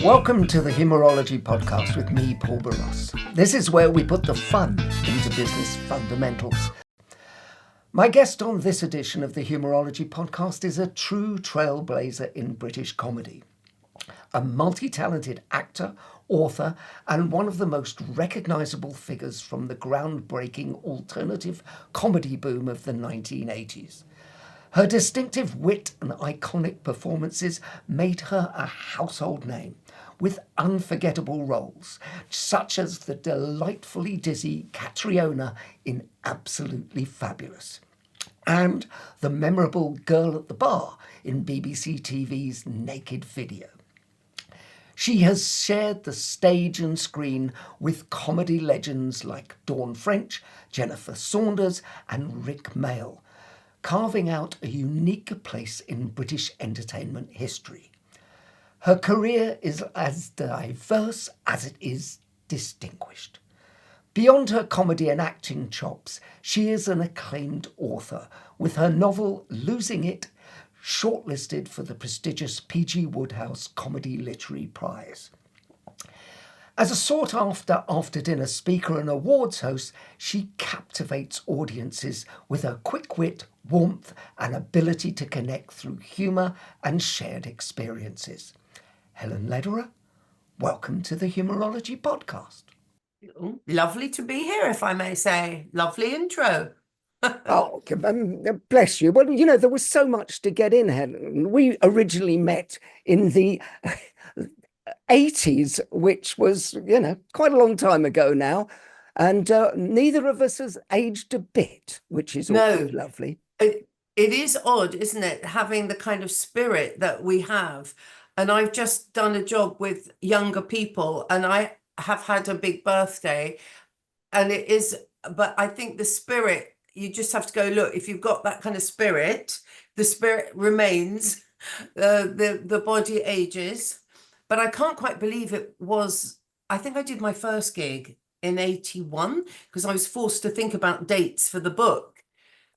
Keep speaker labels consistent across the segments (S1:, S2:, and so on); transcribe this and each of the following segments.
S1: Welcome to the Humourology podcast with me, Paul Barros. This is where we put the fun into business fundamentals. My guest on this edition of the Humourology podcast is a true trailblazer in British comedy. A multi-talented actor, author, and one of the most recognisable figures from the groundbreaking alternative comedy boom of the 1980s. Her distinctive wit and iconic performances made her a household name, with unforgettable roles, such as the delightfully dizzy Catriona in Absolutely Fabulous, and the memorable girl at the bar in BBC TV's Naked Video. She has shared the stage and screen with comedy legends like Dawn French, Jennifer Saunders, and Rick Mayall, carving out a unique place in British entertainment history. Her career is as diverse as it is distinguished. Beyond her comedy and acting chops, she is an acclaimed author, with her novel Losing It shortlisted for the prestigious P.G. Wodehouse Comedy Literary Prize. As a sought-after after-dinner speaker and awards host, she captivates audiences with her quick wit, warmth, and ability to connect through humour and shared experiences. Helen Lederer, welcome to the Humourology podcast.
S2: Lovely to be here, if I may say. Lovely intro.
S1: Oh, bless you. Well, there was so much to get in, Helen. We originally met in the 80s, which was, quite a long time ago now. And neither of us has aged a bit, which is always lovely.
S2: It is odd, isn't it, having the kind of spirit that we have. And I've just done a job with younger people, and I have had a big birthday. And it is, but I think the spirit, you just have to go, look, if you've got that kind of spirit, the spirit remains, the body ages. But I can't quite believe it was, I think I did my first gig in 81 because I was forced to think about dates for the book.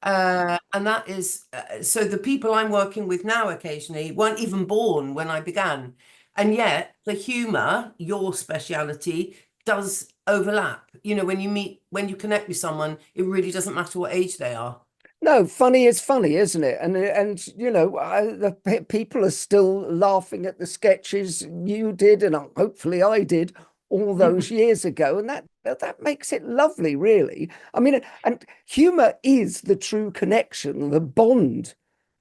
S2: And that is, so the people I'm working with now occasionally weren't even born when I began. And yet the humour, your speciality, does overlap. When you connect with someone, it really doesn't matter what age they are.
S1: No, funny is funny, isn't it? And the people are still laughing at the sketches you did, and hopefully I did all those years ago, and that makes it lovely, really. I mean, and humour is the true connection, the bond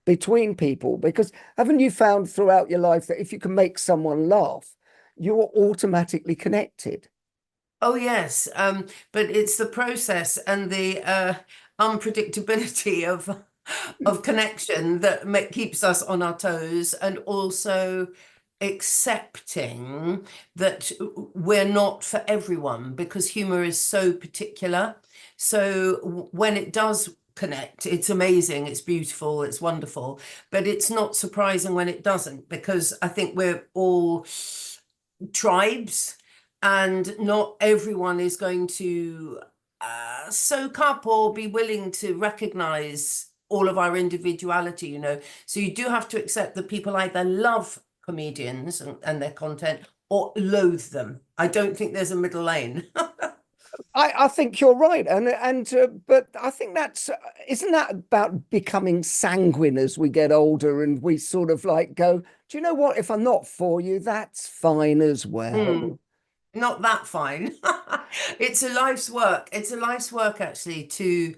S1: between people, because haven't you found throughout your life that if you can make someone laugh, you're automatically connected?
S2: Oh, yes. But it's the process and the unpredictability of connection that keeps us on our toes, and also accepting that we're not for everyone, because humor is so particular. So when it does connect, it's amazing, it's beautiful, it's wonderful, but it's not surprising when it doesn't, because I think we're all tribes, and not everyone is going to soak up or be willing to recognize all of our individuality, So you do have to accept that people either love comedians and their content or loathe them. I don't think there's a middle lane.
S1: I think you're right, but I think isn't that about becoming sanguine as we get older, and we sort of like go, do you know what? If I'm not for you, that's fine as well.
S2: Not that fine. It's a life's work. It's a life's work, actually, to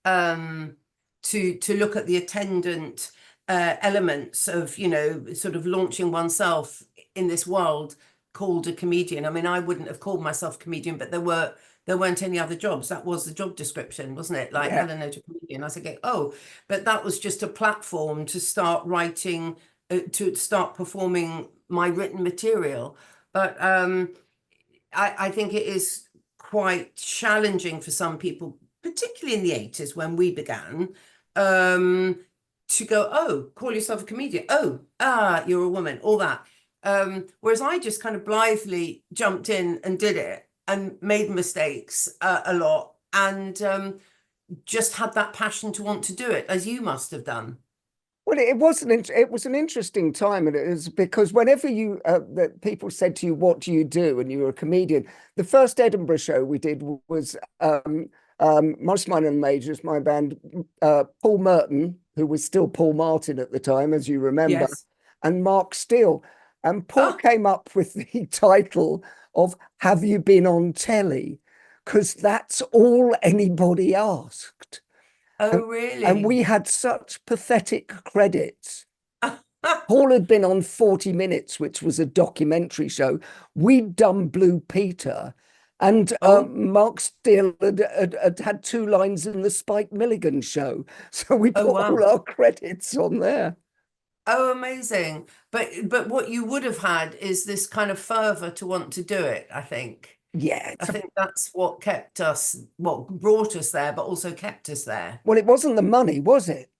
S2: look at the attendant elements of, sort of launching oneself in this world called a comedian. I mean, I wouldn't have called myself a comedian, but there weren't any other jobs. That was the job description, wasn't it? Like, Helen Lederer comedian. I said, but that was just a platform to start writing, to start performing my written material. But I think it is quite challenging for some people, particularly in the 80s when we began, to go, call yourself a comedian. You're a woman, all that. Whereas I just kind of blithely jumped in and did it and made mistakes a lot, and just had that passion to want to do it, as you must have done.
S1: Well, it wasn't. It was an interesting time, and it was because whenever you that people said to you, "What do you do?" and you were a comedian, the first Edinburgh show we did was Most Minor and Majors, my band, Paul Merton, who was still Paul Martin at the time, as you remember,
S2: Yes.
S1: and Mark Steele. And Paul
S2: Oh,
S1: came up with the title of "Have you been on telly?" Because that's all anybody asked.
S2: oh,
S1: And
S2: really?
S1: we had such pathetic credits. Paul had been on 40 Minutes, which was a documentary show. We'd done Blue Peter, and
S2: Oh,
S1: Mark Steele had 2 lines in the Spike Milligan show. So we
S2: oh,
S1: put all
S2: wow.
S1: our credits on there.
S2: Oh, amazing. But what you would have had is this kind of fervor to want to do it, I think.
S1: Yeah,
S2: I think that's what kept us, what brought us there, but also kept us there.
S1: well, it wasn't the money, was it?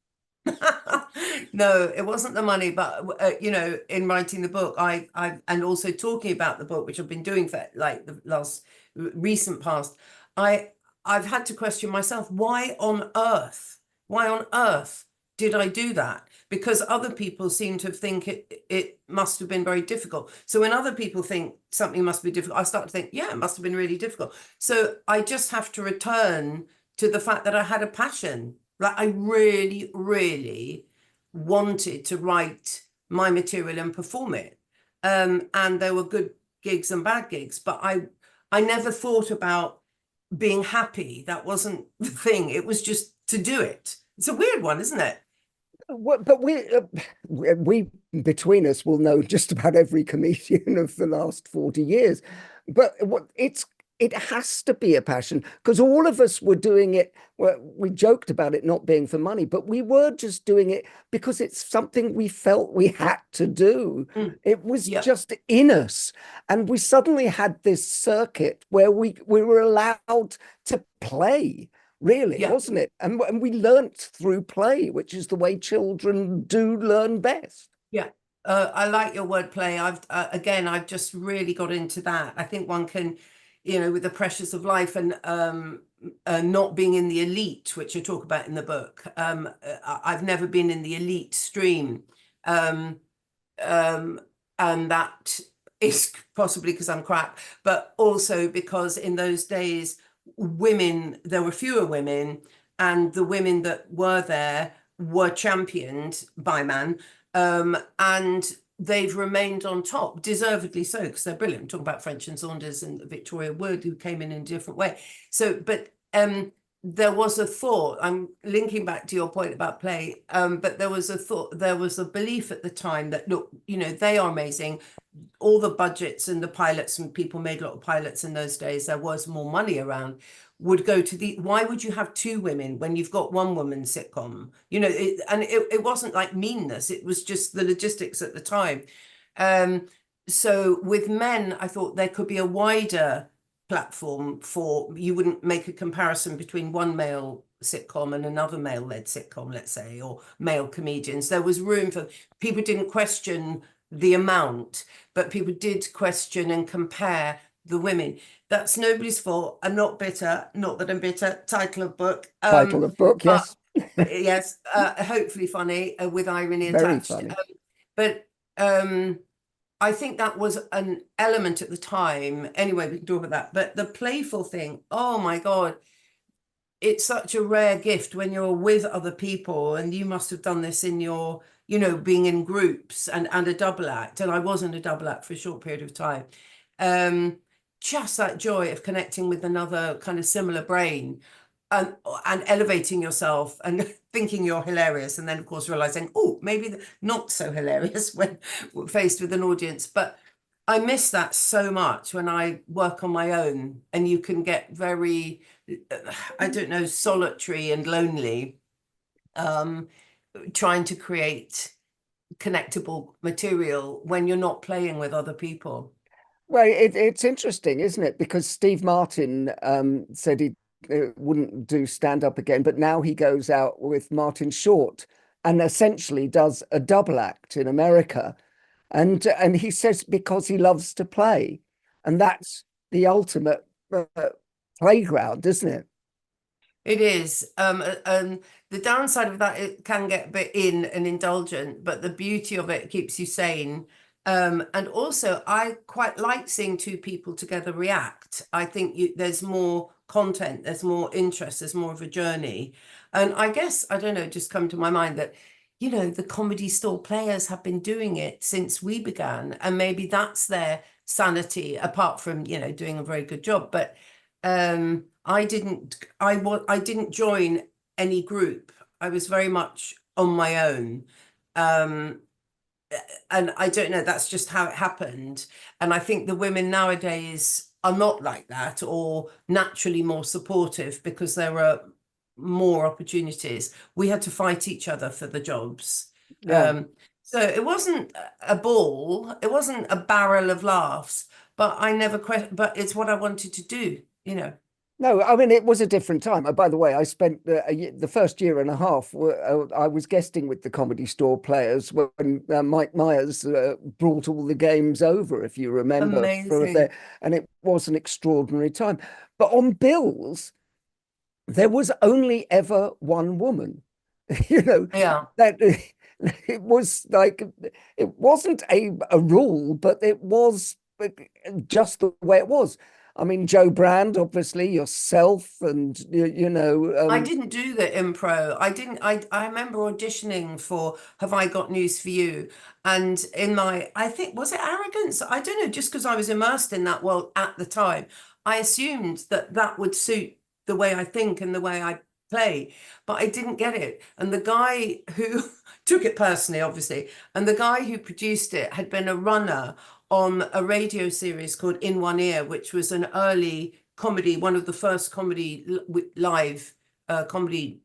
S2: No, it wasn't the money, but in writing the book, and also talking about the book, which I've been doing for like the last recent past, I I've had to question myself, why on earth did I do that? Because other people seem to think it must have been very difficult. So when other people think something must be difficult, I start to think, yeah, it must have been really difficult. So I just have to return to the fact that I had a passion. Like I really, really wanted to write my material and perform it. And there were good gigs and bad gigs, but I never thought about being happy. That wasn't the thing. It was just to do it. It's a weird one, isn't it?
S1: But we between us will know just about every comedian of the last 40 years. But it has to be a passion because all of us were doing it. Well, we joked about it not being for money, but we were just doing it because it's something we felt we had to do.
S2: Mm.
S1: It was
S2: Yeah,
S1: just in us. And we suddenly had this circuit where we were allowed to play, really,
S2: yeah.
S1: wasn't it? And we learnt through play, which is the way children do learn best.
S2: Yeah, I like your wordplay. I've just really got into that. I think one can, with the pressures of life and not being in the elite, which I talk about in the book. I've never been in the elite stream, um, um, and that is possibly because I'm crap, but also because in those days, there were fewer women, and the women that were there were championed by men, and they've remained on top, deservedly so, because they're brilliant. I'm talking about French and Saunders and Victoria Wood, who came in a different way. So, but there was a thought, I'm linking back to your point about play, but there was a thought, there was a belief at the time that, look, they are amazing. All the budgets and the pilots, and people made a lot of pilots in those days, there was more money around, would go to why would you have 2 women when you've got one woman sitcom? It wasn't like meanness, it was just the logistics at the time. So with men, I thought there could be a wider platform for, you wouldn't make a comparison between one male sitcom and another male-led sitcom, let's say, or male comedians. There was room for, people didn't question the amount, but people did question and compare the women. That's nobody's fault. I'm not bitter, not that I'm bitter. Title of book.
S1: Title of book,
S2: But,
S1: yes.
S2: but yes, hopefully funny, with irony
S1: Very
S2: attached.
S1: funny.
S2: But I think that was an element at the time. Anyway, we can talk about that. But the playful thing, oh my God, it's such a rare gift when you're with other people, and you must have done this in your, being in groups and a double act. And I was in a double act for a short period of time. Um, just that joy of connecting with another kind of similar brain, and elevating yourself and thinking you're hilarious, and then of course realizing, oh, maybe not so hilarious when faced with an audience. But I miss that so much when I work on my own, and you can get very, I don't know, solitary and lonely, um, trying to create connectable material when you're not playing with other people.
S1: Well, it's interesting, isn't it? Because Steve Martin said he wouldn't do stand up again, but now he goes out with Martin Short and essentially does a double act in America. And he says because he loves to play, and that's the ultimate playground, isn't it?
S2: It is. The downside of that, it can get a bit in and indulgent, but the beauty of it keeps you sane. And also, I quite like seeing two people together react. I think there's more content, there's more interest, there's more of a journey. And I guess, I don't know, just come to my mind that, the comedy store players have been doing it since we began, and maybe that's their sanity, apart from, doing a very good job. But I didn't join any group. I was very much on my own. Um, and I don't know, that's just how it happened. And I think the women nowadays are not like that, or naturally more supportive, because there are more opportunities. We had to fight each other for the jobs.
S1: Yeah.
S2: So it wasn't a ball, it wasn't a barrel of laughs, but but it's what I wanted to do.
S1: No, I mean, it was a different time. By the way, I spent the first year and a half, I was guesting with the Comedy Store players when Mike Myers brought all the games over, if you remember,
S2: Amazing.
S1: and it was an extraordinary time. But on bills, there was only ever one woman.
S2: Yeah.
S1: That it was like, it wasn't a rule, but it was just the way it was. I mean, Joe Brand, obviously, yourself, and
S2: I didn't do the impro. I didn't. I remember auditioning for Have I Got News for You? And in my, I think, was it arrogance? I don't know, just because I was immersed in that world at the time, I assumed that that would suit the way I think and the way I play, but I didn't get it. And the guy who took it personally, obviously, and the guy who produced it had been a runner on a radio series called In One Ear, which was an early comedy, one of the first comedy live comedy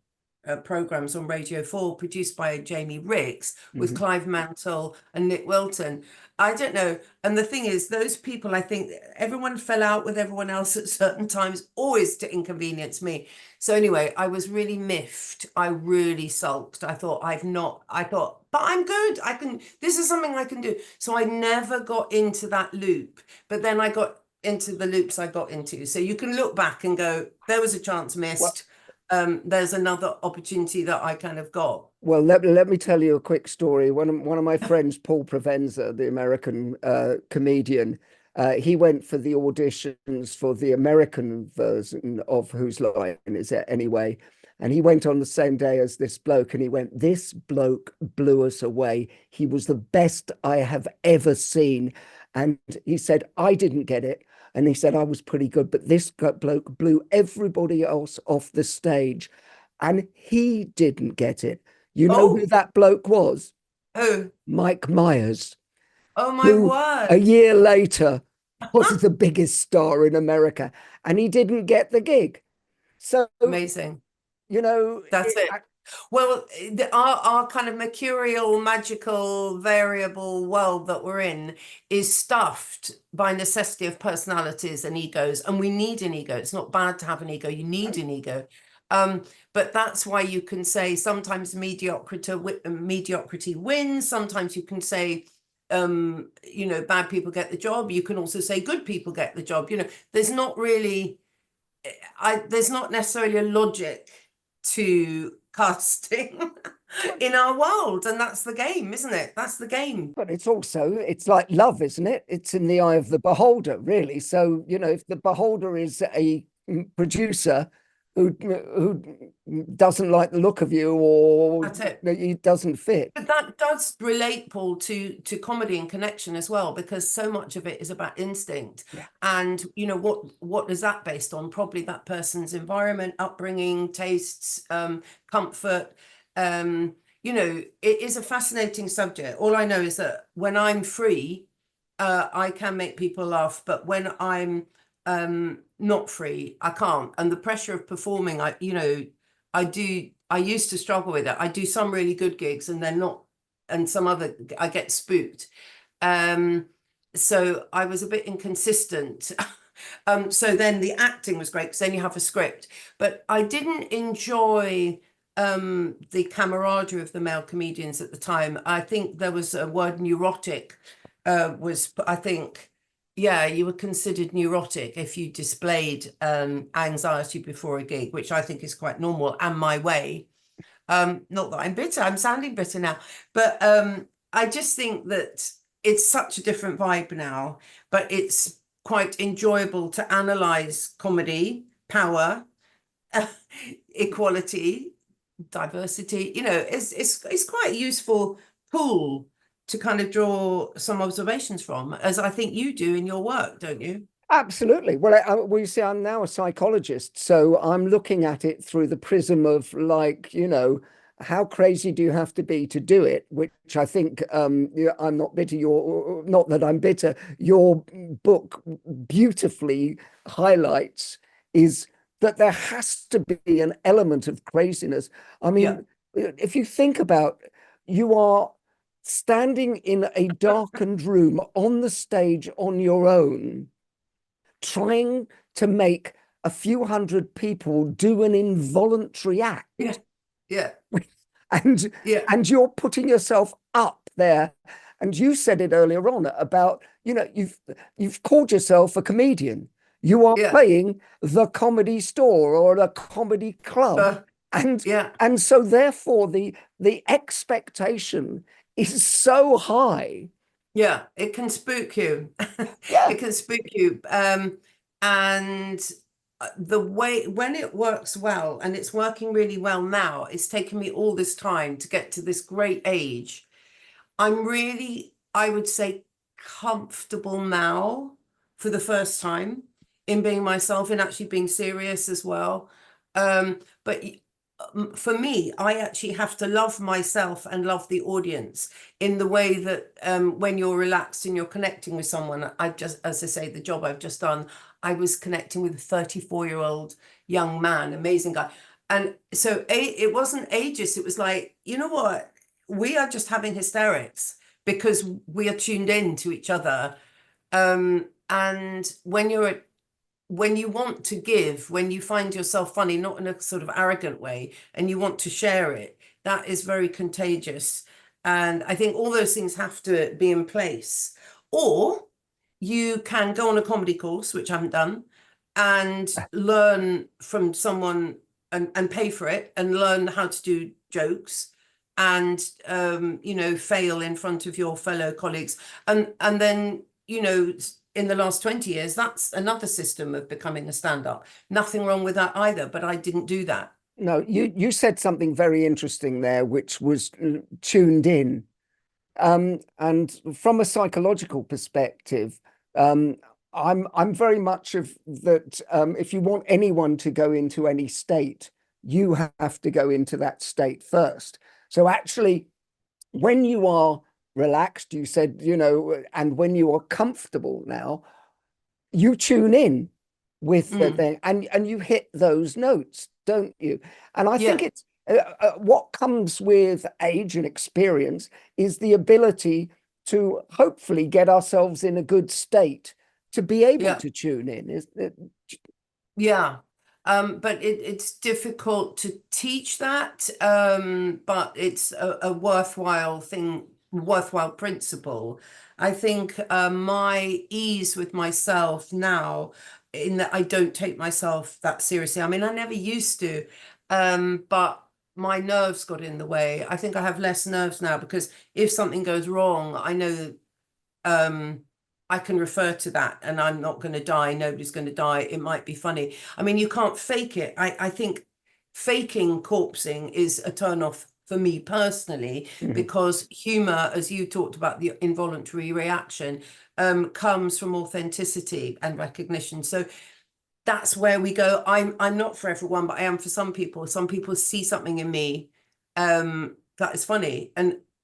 S2: programs on Radio 4, produced by Jamie Ricks, with Clive Mantle and Nick Wilton. I don't know. And the thing is, those people, I think everyone fell out with everyone else at certain times, always to inconvenience me. So anyway, I was really miffed. I really sulked. I thought, but I'm good. This is something I can do. So I never got into that loop. But then I got into the loops I got into. So you can look back and go, there was a chance
S1: Well,
S2: missed. There's another opportunity that I kind of got.
S1: well, let me tell you a quick story. One of my friends, Paul Provenza, the American comedian, he went for the auditions for the American version of Whose Line Is It Anyway? And he went on the same day as this bloke, and he went, "This bloke blew us away. He was the best I have ever seen." And he said, "I didn't get it." And he said, "I was pretty good, but this bloke blew everybody else off the stage." And he didn't get it. You know who
S2: Oh,
S1: that bloke was?
S2: oh,
S1: Mike Myers,
S2: oh my
S1: who a
S2: word.
S1: year later was the biggest star in America, and he didn't get the gig. So,
S2: Amazing.
S1: you know,
S2: That's it. Well, our kind of mercurial, magical, variable world that we're in is stuffed by necessity of personalities and egos, and we need an ego. It's not bad to have an ego. You need an ego. But that's why you can say sometimes mediocrity wins. Sometimes you can say, bad people get the job. You can also say good people get the job. There's not really, there's not necessarily a logic to casting in our world, and that's the game, isn't it? That's the game.
S1: but it's like love, isn't it? It's in the eye of the beholder, really. So, if the beholder is a producer who doesn't like the look of you, or
S2: That's it.
S1: he doesn't fit.
S2: But that does relate, Paul, to comedy and connection as well, because so much of it is about instinct.
S1: Yeah.
S2: And what is that based on? Probably that person's environment, upbringing, tastes, comfort. It is a fascinating subject. All I know is that when I'm free, I can make people laugh, but when I'm not free, I can't. And the pressure of performing, I used to struggle with it. I do some really good gigs and then not, and some other, I get spooked. So I was a bit inconsistent. So then the acting was great because then you have a script, but I didn't enjoy the camaraderie of the male comedians at the time. I think there was a word neurotic, I think yeah, you were considered neurotic if you displayed anxiety before a gig, which I think is quite normal and my way. Not that I'm bitter, I'm sounding bitter now, but I just think that it's such a different vibe now, but it's quite enjoyable to analyze comedy, power, equality, diversity. It's quite a useful tool to kind of draw some observations from, as I think you do in your work, don't you?
S1: Absolutely. Well, well, you see, I'm now a psychologist, so I'm looking at it through the prism of, like, how crazy do you have to be to do it? Which I think, I'm not bitter. Not that I'm bitter. Your book beautifully highlights is that there has to be an element of craziness. I
S2: Yeah,
S1: mean, if you think about, you are standing in a darkened room on the stage on your own, trying to make a few hundred people do an involuntary
S2: yeah,
S1: act,
S2: yeah,
S1: and
S2: yeah,
S1: you're putting yourself up there. And you said it earlier on about, you've called yourself a comedian. You are
S2: yeah,
S1: playing the Comedy Store or a comedy club.
S2: uh,
S1: and
S2: yeah.
S1: and so therefore the expectation is so high.
S2: Yeah, it can spook you.
S1: Yeah.
S2: It can spook you. And the way when it works well, and it's working really well now, it's taken me all this time to get to this great age. I'm really, I would say, comfortable now for the first time in being myself and actually being serious as well. But for me, I actually have to love myself and love the audience in the way that when you're relaxed and you're connecting with someone, I've just, as I say, the job I've just done, I was connecting with a 34-year-old young man, amazing guy. And so it wasn't ageist. It was like, you know what? We are just having hysterics because we are tuned in to each other. And when you want to give, when you find yourself funny, not in a sort of arrogant way, and you want to share it, that is very contagious. And I think all those things have to be in place. Or you can go on a comedy course, which I haven't done, and learn from someone and pay for it and learn how to do jokes and fail in front of your fellow colleagues. And then, in the last 20 years, that's another system of becoming a stand-up. Nothing wrong with that either, but I didn't do that.
S1: No, you said something very interesting there, which was tuned in. And from a psychological perspective, um, I'm very much of that. If you want anyone to go into any state, you have to go into that state first. So actually, when you are relaxed, you said, and when you are comfortable now, you tune in with the
S2: Mm.
S1: thing, and you hit those notes, don't you? And I think
S2: Yeah,
S1: it's what comes with age and experience is the ability to hopefully get ourselves in a good state to be able
S2: yeah.
S1: to tune in. Is it?
S2: Yeah. But it's difficult to teach that, but it's a worthwhile thing, worthwhile principle. I think my ease with myself now, in that I don't take myself that seriously. I mean, I never used to, but my nerves got in the way. I think I have less nerves now because if something goes wrong, I know um I can refer to that and I'm not going to die. Nobody's going to die. It might be funny. I mean, you can't fake it. I think faking corpsing is a turn off for me personally,
S1: Mhm.
S2: because humor, as you talked about, the involuntary reaction, comes from authenticity and recognition. So that's where we go. I'm not for everyone, but I am for some people. Some people see something in me that is funny.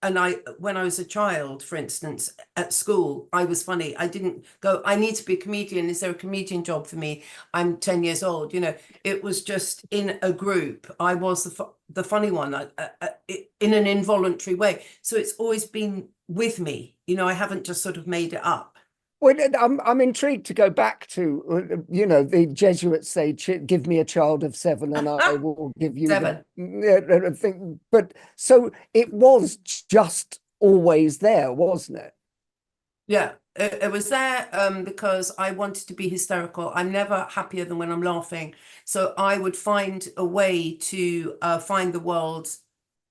S2: And I, when I was a child, for instance, at school, I was funny. I didn't go, I need to be a comedian. Is there a comedian job for me? I'm 10 years old. It was just in a group. I was the funny one, in an involuntary way. So it's always been with me. I haven't just sort of made it up.
S1: Well, I'm intrigued to go back to, the Jesuits say, "Give me a child of 7, and I will give you
S2: Seven.
S1: the thing." But so it was just always there, wasn't it?
S2: Yeah, it was there because I wanted to be hysterical. I'm never happier than when I'm laughing. So I would find a way to find the world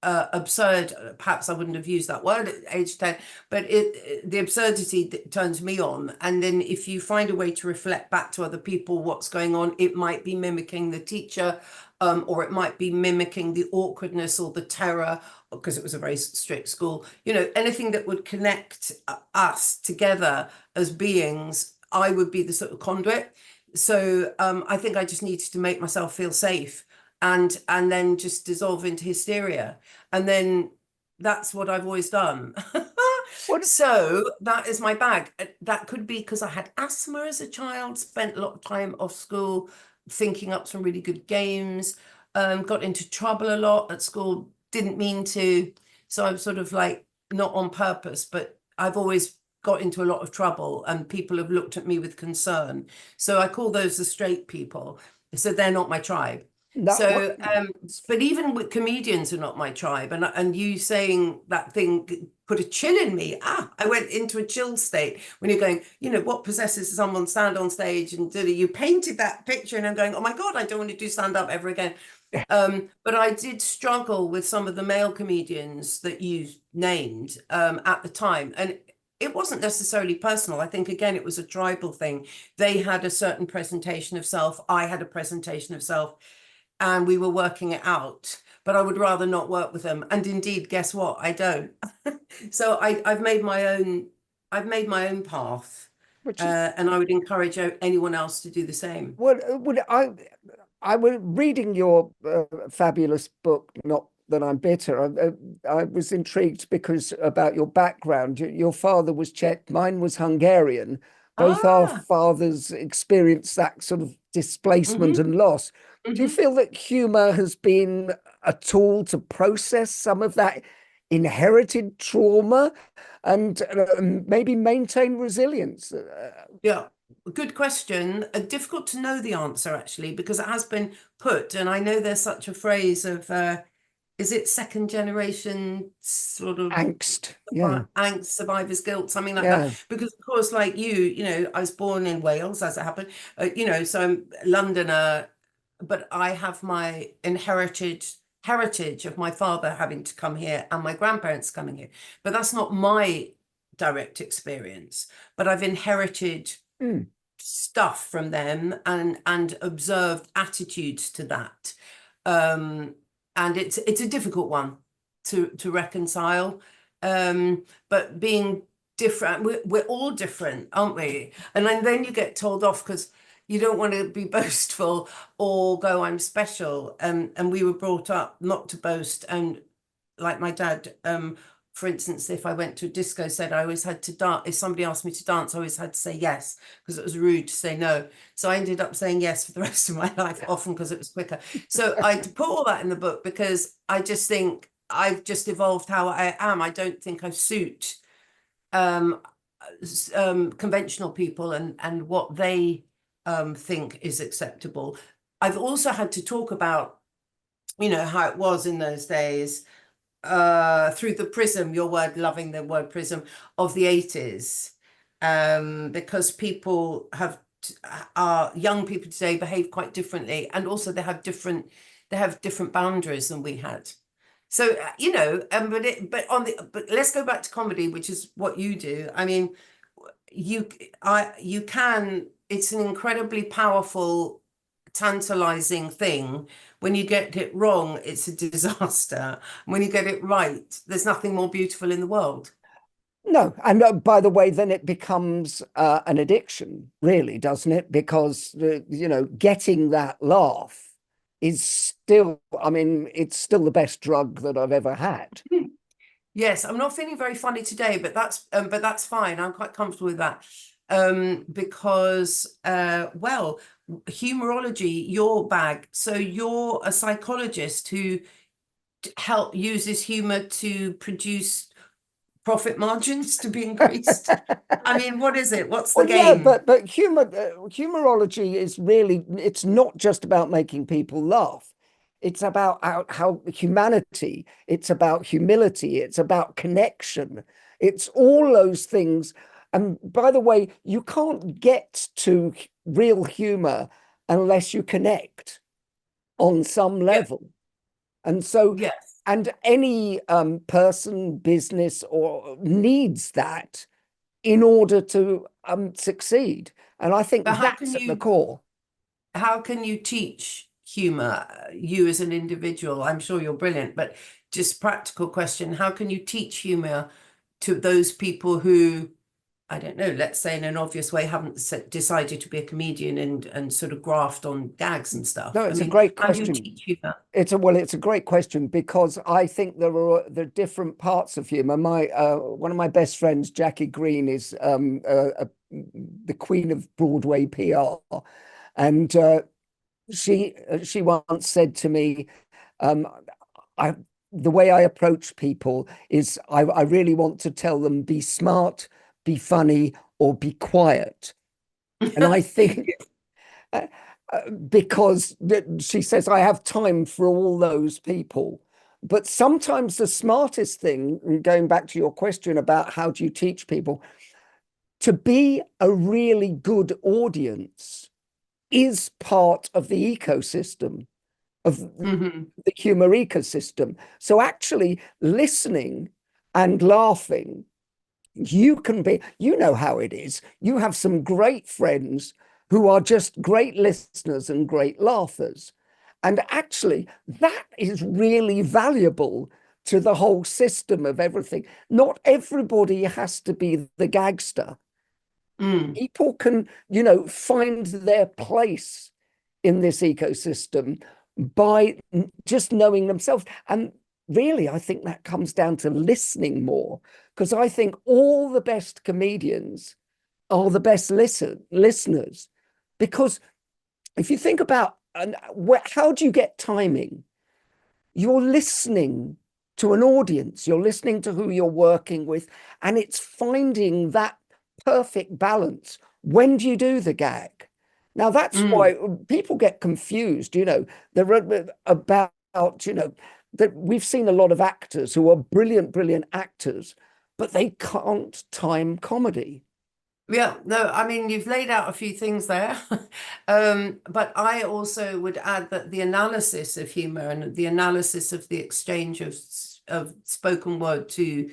S2: absurd. Perhaps I wouldn't have used that word at age 10, but the absurdity turns me on. And then if you find a way to reflect back to other people what's going on, it might be mimicking the teacher, or it might be mimicking the awkwardness or the terror, because it was a very strict school. You know, anything that would connect us together as beings, I would be the sort of conduit. So I think I just needed to make myself feel safe, and then just dissolve into hysteria. And then that's what I've always done.
S1: What?
S2: So that is my bag. That could be because I had asthma as a child, spent a lot of time off school thinking up some really good games, got into trouble a lot at school, didn't mean to. So I'm sort of like not on purpose, but I've always got into a lot of trouble and people have looked at me with concern. So I call those the straight people. So they're not my tribe.
S1: That what?
S2: So, but even with comedians are not my tribe, and you saying that thing put a chill in me. I went into a chill state when you're going, you know, what possesses someone stand on stage and you painted that picture, and I'm going, oh my God, I don't want to do stand up ever again. But I did struggle with some of the male comedians that you named at the time, and it wasn't necessarily personal. I think again it was a tribal thing. They had a certain presentation of self. I had a presentation of self, and we were working it out, but I would rather not work with them. And indeed, guess what? I don't. So I've made my own path,
S1: Which is
S2: and I would encourage anyone else to do the same.
S1: what? Would I was reading your fabulous book. Not that I'm bitter. I was intrigued because about your background. Your father was Czech, mine was Hungarian. Both our
S2: Ah,
S1: fathers experienced that sort of displacement
S2: mm-hmm,
S1: and loss. Do you
S2: mm-hmm.
S1: feel that humor has been a tool to process some of that inherited trauma and maybe maintain resilience?
S2: Yeah, good question. Difficult to know the answer actually, because it has been put, and I know there's such a phrase of, is it second generation sort of
S1: Angst. Yeah,
S2: angst, survivor's guilt, something like that.
S1: yeah.
S2: Because of course, like you know, I was born in Wales, as it happened, you know, so I'm Londoner, but I have my inherited heritage of my father having to come here and my grandparents coming here. But that's not my direct experience. But I've inherited
S1: Mm.
S2: stuff from them and observed attitudes to that. Um, and it's a difficult one to reconcile. But being different, we're all different, aren't we? And then you get told off because you don't want to be boastful or go, I'm special. And we were brought up not to boast. And like my dad, for instance, if I went to a disco set, I always had to dance. If somebody asked me to dance, I always had to say yes, because it was rude to say no. So I ended up saying yes for the rest of my life, often because it was quicker. So I put all that in the book because I just think I've just evolved how I am. I don't think I suit um, conventional people and what they think is acceptable. I've also had to talk about, you know, how it was in those days through the prism, your word, loving the word prism, of the 80s, because people have young people today behave quite differently, and also they have different boundaries than we had. So you know, but let's go back to comedy, which is what you do. I mean, you can, it's an incredibly powerful, tantalizing thing. When you get it wrong, it's a disaster. When you get it right, there's nothing more beautiful in the world.
S1: No, and by the way, then it becomes an addiction, really, doesn't it? Because getting that laugh is still, I mean, it's still the best drug that I've ever had.
S2: Yes, I'm not feeling very funny today, but that's fine. I'm quite comfortable with that. Because well, Humourology, your bag. So you're a psychologist who help uses humor to produce profit margins to be increased. I mean, what is it? What's the
S1: Well, yeah,
S2: game?
S1: but humorology is really, it's not just about making people laugh. It's about how humanity, it's about humility, it's about connection. It's all those things. And by the way, you can't get to real humor unless you connect on some
S2: Yeah.
S1: level. And so,
S2: Yes.
S1: and any person, business, or needs that in order to succeed. And I
S2: But
S1: think that's at the core.
S2: how can you teach humor, you as an individual? I'm sure you're brilliant, but just practical question, how can you teach humor to those people who, I don't know, let's say in an obvious way, haven't decided to be a comedian and sort of graft on gags and
S1: No,
S2: stuff? I
S1: it's a
S2: mean,
S1: great
S2: how do you
S1: question.
S2: teach humor?
S1: It's a great question because I think there are different parts of humor. My one of my best friends, Jackie Green, is the queen of Broadway PR, and she once said to me, um, I the way I approach people is I really want to tell them be smart, be funny, or be quiet. And I think uh, because she says I have time for all those people. But sometimes the smartest thing, going back to your question about how do you teach people, to be a really good audience is part of the ecosystem of
S2: Mhm.
S1: the humor ecosystem. So actually listening and laughing, you can be, you know how it is. You have some great friends who are just great listeners and great laughers. And actually, that is really valuable to the whole system of everything. Not everybody has to be the gagster.
S2: Mm.
S1: People can, find their place in this ecosystem by just knowing themselves. And really, I think that comes down to listening more, because I think all the best comedians are the best listeners. Because if you think about how do you get timing? You're listening to an audience, you're listening to who you're working with, and it's finding that perfect balance. When do you do the gag? Now, that's
S2: Mm.
S1: why people get confused, they're about, that we've seen a lot of actors who are brilliant, brilliant actors, but they can't time comedy.
S2: Yeah, no, I mean, you've laid out a few things there. But I also would add that the analysis of humor and the analysis of the exchange of spoken word to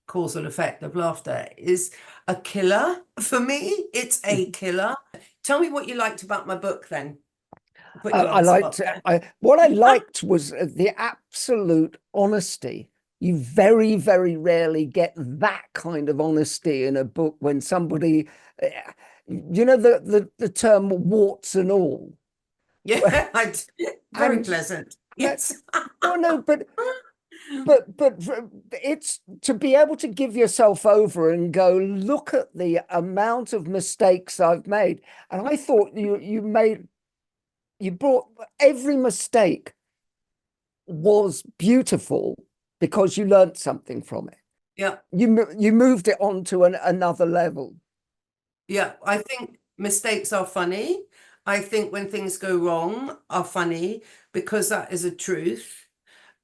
S2: causal effect of laughter is a killer for me. It's a killer. Tell me what you liked about my book then. Put you on
S1: I
S2: the
S1: liked
S2: spot there.
S1: what I liked was the absolute honesty. You very, very rarely get that kind of honesty in a book when somebody, uh, the term warts and all.
S2: Yeah, very
S1: And
S2: pleasant.
S1: uh,
S2: Yes.
S1: no, no, but it's to be able to give yourself over and go, look at the amount of mistakes I've made. And I thought you brought every mistake was beautiful because you learned something from it.
S2: Yeah.
S1: You moved it on to another level.
S2: Yeah, I think mistakes are funny. I think when things go wrong are funny because that is a truth.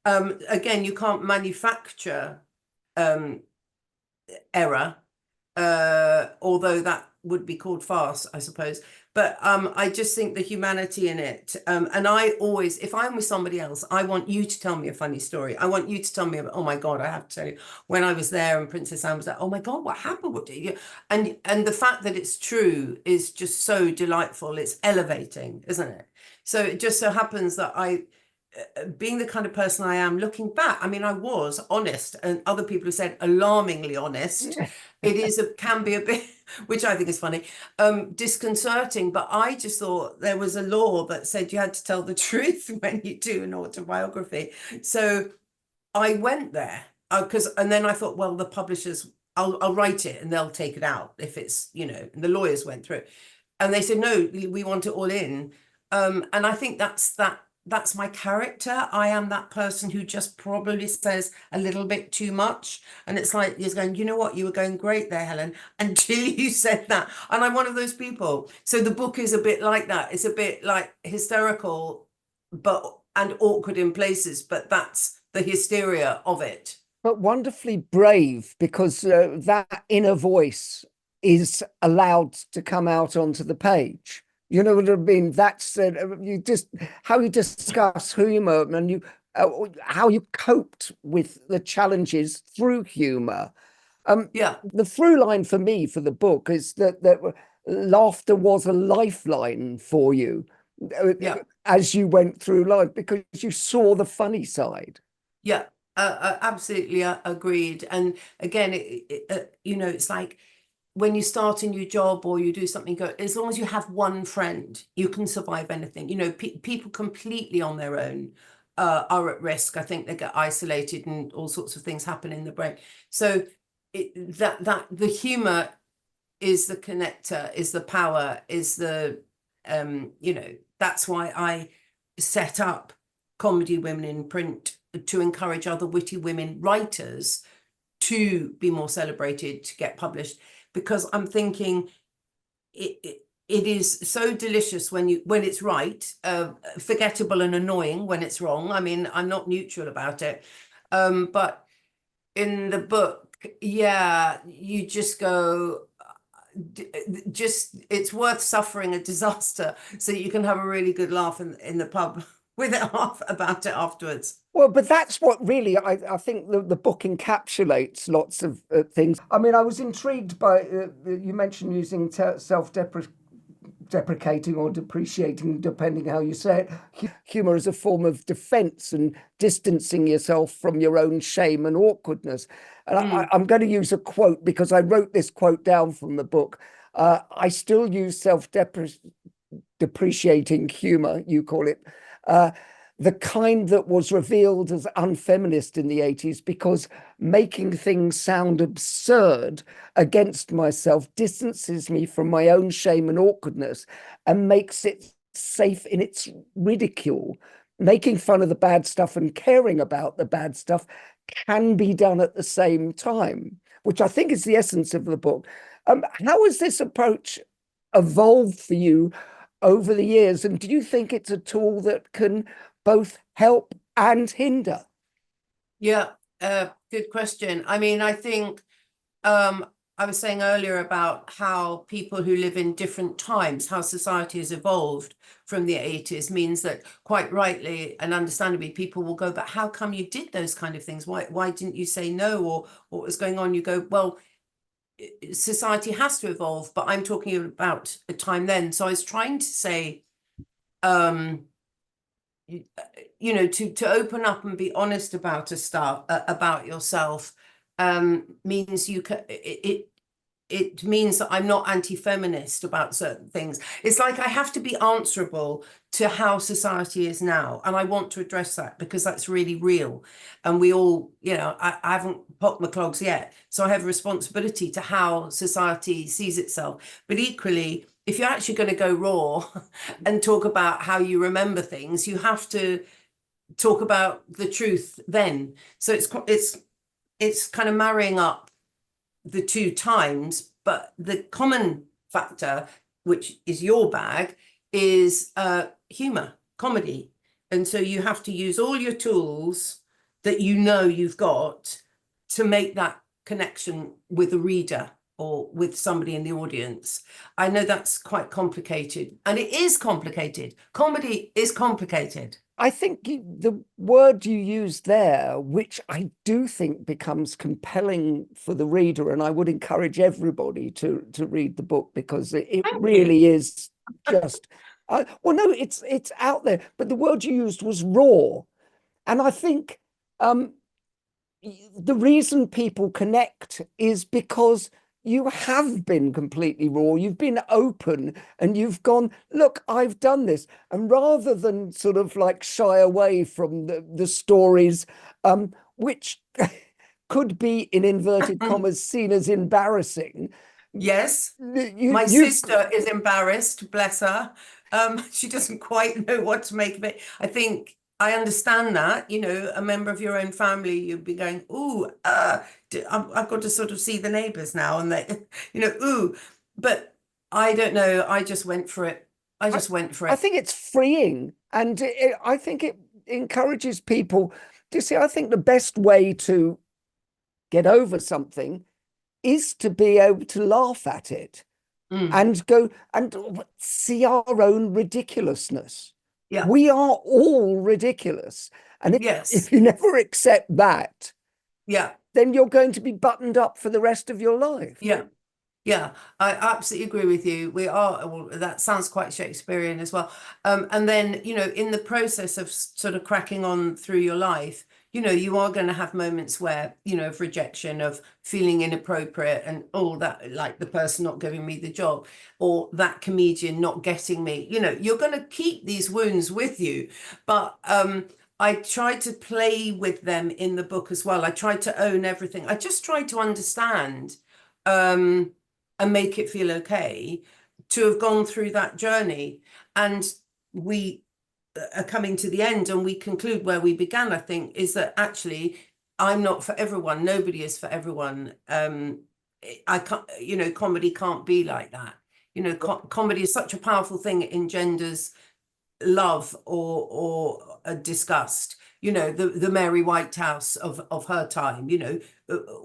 S2: Again, you can't manufacture um, error, although that would be called farce, I suppose. But I just think the humanity in it. And I always, if I'm with somebody else, I want you to tell me a funny story. I want you to tell me about, oh my God, I have to tell you, when I was there and Princess Anne was like, oh my God, what happened? What did you? And the fact that it's true is just so delightful. It's elevating, isn't it? So it just so happens that being the kind of person I am, looking back, I mean, I was honest, and other people have said alarmingly honest. Can be a bit, which I think is funny, disconcerting. But I just thought there was a law that said you had to tell the truth when you do an autobiography. So I went there because, and then I thought, well, the publishers, I'll write it and they'll take it out if it's, and the lawyers went through, and they said no, we want it all in. And I think that's my character. I am that person who just probably says a little bit too much. And it's like, you're going, you know what? You were going great there, Helen, until you said that. And I'm one of those people. So the book is a bit like that. It's a bit like hysterical, and awkward in places, but that's the hysteria of it.
S1: But wonderfully brave because that inner voice is allowed to come out onto the page. You know what I mean? That's you just how you discuss humor and you how you coped with the challenges through humor.
S2: Yeah.
S1: The through line for me for the book is that laughter was a lifeline for you
S2: Yeah.
S1: as you went through life because you saw the funny side.
S2: Yeah. Absolutely agreed. And again, you know, it's like when you start a new job or you do something good, as long as you have one friend, you can survive anything. You know, people completely on their own are at risk. I think they get isolated and all sorts of things happen in the brain. So that the humor is the connector, is the power, is the you know, that's why I set up Comedy Women in Print to encourage other witty women writers to be more celebrated, to get published, because I'm thinking it is so delicious when it's right, forgettable and annoying when it's wrong. I mean, I'm not neutral about it, but in the book, yeah, you just go, just it's worth suffering a disaster so you can have a really good laugh in the pub with it off about it afterwards.
S1: Well, but that's what really I think the book encapsulates lots of things. I mean, I was intrigued by you mentioned using self-deprecating or depreciating, depending how you say it, humor as a form of defense and distancing yourself from your own shame and awkwardness. And I'm going to use a quote because I wrote this quote down from the book. I still use self-depreciating humor, you call it. The kind that was revealed as unfeminist in the 80s because making things sound absurd against myself distances me from my own shame and awkwardness and makes it safe in its ridicule. Making fun of the bad stuff and caring about the bad stuff can be done at the same time, which I think is the essence of the book. How has this approach evolved for you over the years? And do you think it's a tool that can both help and hinder?
S2: Yeah, good question. I mean, I think I was saying earlier about how people who live in different times, how society has evolved from the 80s means that quite rightly and understandably people will go, but how come you did those kind of things? Why didn't you say no, or what was going on? You go, well, society has to evolve, but I'm talking about a time then. So I was trying to say, you know, to open up and be honest about about yourself means you can it means that I'm not anti-feminist about certain things. It's like I have to be answerable to how society is now, and I want to address that because that's really real. And we all, you know, I haven't popped my clogs yet, so I have a responsibility to how society sees itself. But equally, if you're actually going to go raw and talk about how you remember things, you have to talk about the truth then. So it's kind of marrying up the two times, but the common factor, which is your bag, is humor, comedy. And so you have to use all your tools that you know you've got to make that connection with a reader or with somebody in the audience. I know that's quite complicated, and it is complicated. Comedy is complicated.
S1: I think the word you used there, which I do think becomes compelling for the reader, and I would encourage everybody to read the book because it
S2: Thank you.
S1: really is just, well, no, it's out there. But the word you used was raw, and I think the reason people connect is because you have been completely raw. You've been open and you've gone, look, I've done this. And rather than sort of like shy away from the stories, which could be in inverted commas seen as embarrassing.
S2: Yes.
S1: You,
S2: My
S1: you've
S2: sister is embarrassed, bless her. She doesn't quite know what to make of it. I think I understand that, you know, a member of your own family, you'd be going, ooh, I've got to sort of see the neighbors now, and they, you know, ooh, but I don't know. I just went for it. I just went for
S1: I
S2: it.
S1: think it's freeing, and I think it encourages people. Do you see? I think the best way to get over something is to be able to laugh at it and go and see our own ridiculousness.
S2: Yeah.
S1: We are all ridiculous. And
S2: Yes.
S1: if you never accept that,
S2: Yeah.
S1: then you're going to be buttoned up for the rest of your life.
S2: Yeah. Yeah, I absolutely agree with you. We are, well, that sounds quite Shakespearean as well. And then, you know, in the process of sort of cracking on through your life, you know, you are going to have moments where, you know, of rejection, of feeling inappropriate and all that, like the person not giving me the job or that comedian not getting me, you know, you're going to keep these wounds with you. But I tried to play with them in the book as well. I tried to own everything. I just tried to understand. And make it feel okay to have gone through that journey. And we are coming to the end and we conclude where we began, I think, is that actually I'm not for everyone. Nobody is for everyone. I can't, you know, comedy can't be like that. You know, comedy is such a powerful thing. It engenders love or a disgust. You know, the Mary Whitehouse of her time, you know,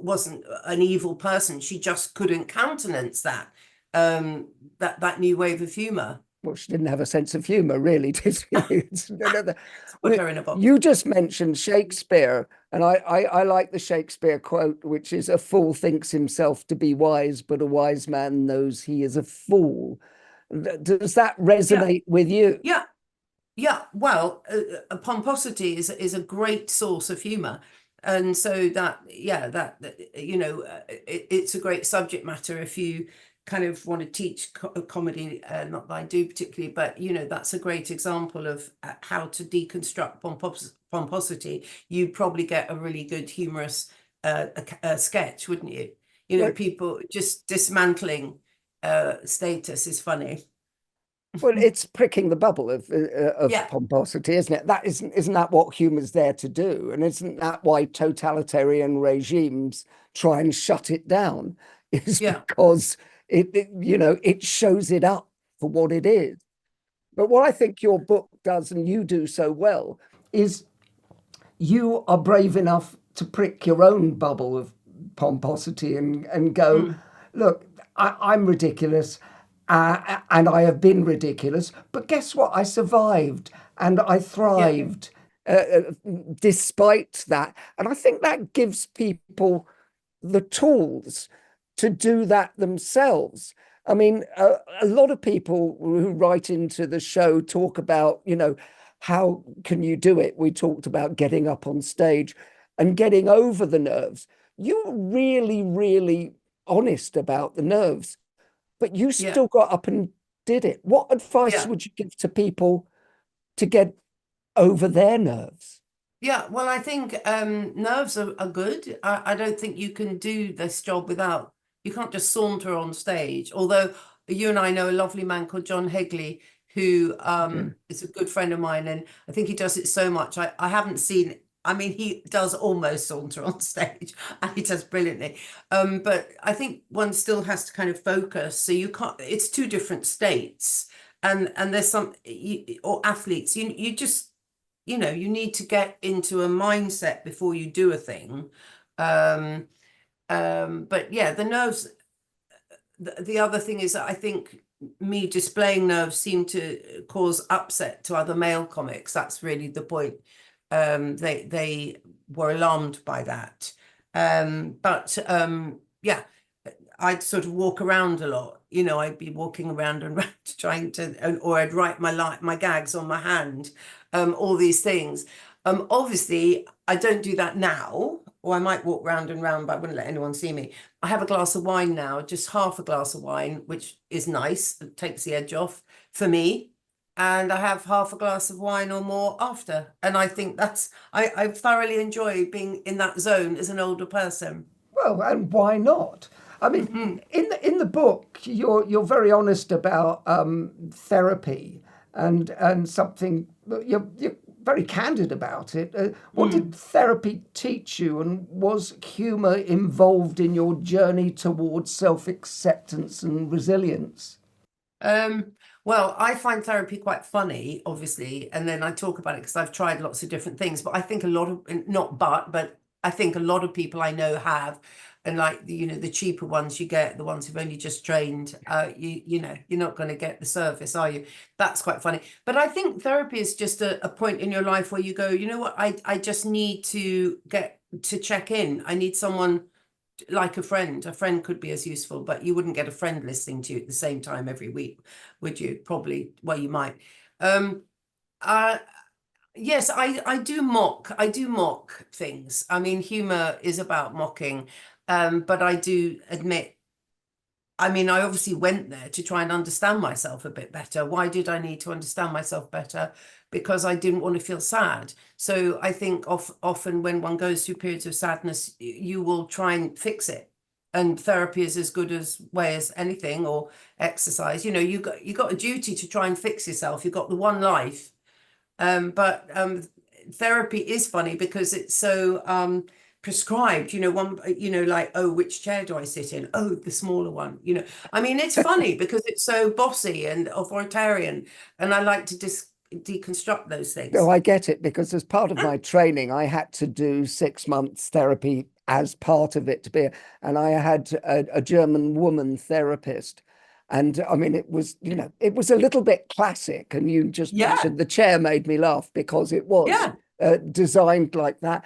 S2: wasn't an evil person. She just couldn't countenance that that new wave of humor.
S1: Well, she didn't have a sense of humor, really, did she?
S2: Put her in a box.
S1: You just mentioned Shakespeare, and I like the Shakespeare quote, which is, "A fool thinks himself to be wise, but a wise man knows he is a fool." Does that resonate with you?
S2: Yeah. Yeah, well, pomposity is a great source of humor, and so that, yeah, that you know, it's a great subject matter if you kind of want to teach comedy. Not that I do particularly, but you know, that's a great example of how to deconstruct pomposity. You'd probably get a really good humorous sketch, wouldn't you? You know, people just dismantling status is funny.
S1: Well, it's pricking the bubble of
S2: Yeah.
S1: pomposity, isn't it? That isn't that what humor's there to do? And isn't that why totalitarian regimes try and shut it down? Is
S2: Yeah.
S1: because you know, it shows it up for what it is. But what I think your book does, and you do so well, is you are brave enough to prick your own bubble of pomposity and go, look, I'm ridiculous. And I have been ridiculous, but guess what? I survived and I thrived despite that. And I think that gives people the tools to do that themselves. I mean, a lot of people who write into the show talk about, you know, how can you do it? We talked about getting up on stage and getting over the nerves. You were really, really honest about the nerves, but you still got up and did it. What advice would you give to people to get over their nerves?
S2: Yeah, well, I think nerves are good. I don't think you can do this job without, you can't just saunter on stage. Although you and I know a lovely man called John Hegley, who is a good friend of mine, and I think he does it so much. I haven't seen, I mean, he does almost saunter on stage and he does brilliantly. But I think one still has to kind of focus. So you can't, it's two different states. And there's some, or athletes, you just, you know, you need to get into a mindset before you do a thing. But yeah, the nerves, the other thing is that I think me displaying nerves seem to cause upset to other male comics. That's really the point. They were alarmed by that. But yeah, I'd sort of walk around a lot. You know, I'd be walking around and around trying to, or I'd write my gags on my hand, all these things. Obviously, I don't do that now, or I might walk round and round, but I wouldn't let anyone see me. I have a glass of wine now, just half a glass of wine, which is nice. It takes the edge off for me. And I have half a glass of wine or more after. And I think that's, I thoroughly enjoy being in that zone as an older person.
S1: Well, and why not? I mean, in the book, you're very honest about therapy and something you're very candid about it. What did therapy teach you, and was humour involved in your journey towards self-acceptance and resilience?
S2: Well, I find therapy quite funny, obviously, and then I talk about it because I've tried lots of different things. But I think a lot of, not but I think a lot of people I know have. And like, you know, the cheaper ones you get, the ones who've only just trained, you know, you're not going to get the service, are you? That's quite funny. But I think therapy is just a point in your life where you go, you know what, I just need to get to check in. I need someone like a friend. A friend could be as useful, but you wouldn't get a friend listening to you at the same time every week, would you? Probably, well, you might. Uh, yes, I do mock things. I mean, humor is about mocking, but I do admit, I mean, I obviously went there to try and understand myself a bit better. Why did I need to understand myself better? Because I didn't want to feel sad. So I think often when one goes through periods of sadness, you will try and fix it. And therapy is as good as way as anything, or exercise. You know, you got a duty to try and fix yourself. You've got the one life. But therapy is funny because it's so prescribed, you know, like, oh, which chair do I sit in? Oh, the smaller one, you know. I mean, it's funny because it's so bossy and authoritarian, and I like to deconstruct those
S1: No,
S2: things.
S1: I get it, because as part of my training, I had to do 6 months therapy as part of it to be, and I had a German woman therapist. And I mean, it was, you know, it was a little bit classic. And you just
S2: Yeah,
S1: mentioned the chair made me laugh because it was
S2: yeah,
S1: designed like that.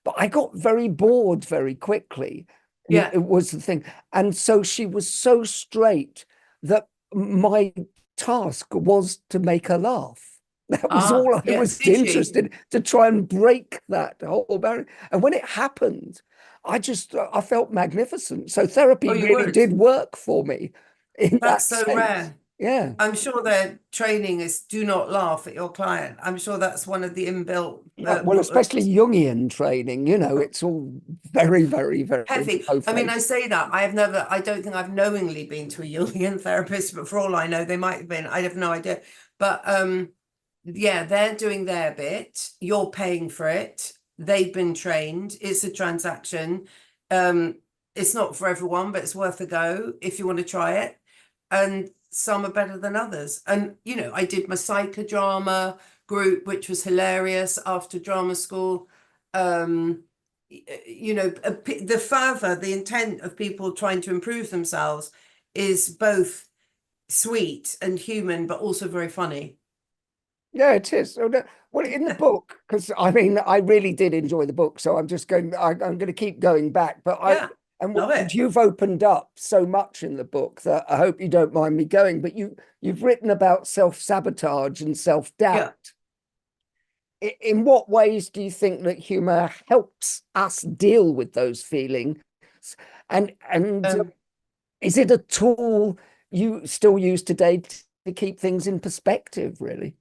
S1: But I got very bored very quickly. And
S2: yeah.
S1: it was the thing. And so she was so straight that my task was to make her laugh. That was
S2: Ah,
S1: all I
S2: yeah.
S1: was
S2: Did she?
S1: interested in, to try and break that whole barrier. And when it happened, I felt magnificent. So therapy
S2: Oh, you
S1: really
S2: would.
S1: did work for me in
S2: That's
S1: that
S2: so
S1: sense.
S2: rare.
S1: Yeah.
S2: I'm sure their training is do not laugh at your client. I'm sure that's one of the inbuilt
S1: Yeah, well, especially Jungian training, you know, it's all very, very, very
S2: heavy. I mean, I
S1: no-face.
S2: say that I don't think I've knowingly been to a Jungian therapist, but for all I know, they might have been. I have no idea. But yeah, they're doing their bit. You're paying for it. They've been trained. It's a transaction. Um, it's not for everyone, but it's worth a go if you want to try it. And some are better than others. And you know, I did my psychodrama group, which was hilarious after drama school. Um, you know, the further the intent of people trying to improve themselves is both sweet and human, but also very funny.
S1: Yeah, it is. Oh, no. Well, in the book, because I mean, I really did enjoy the book, so I'm going to keep going back. But
S2: Yeah, love
S1: and
S2: it.
S1: you've opened up so much in the book that I hope you don't mind me going. But you've written about self-sabotage and
S2: Yeah.
S1: self-doubt. In what ways do you think that humor helps us deal with those feelings? And
S2: Um,
S1: is it a tool you still use today to keep things in perspective, really?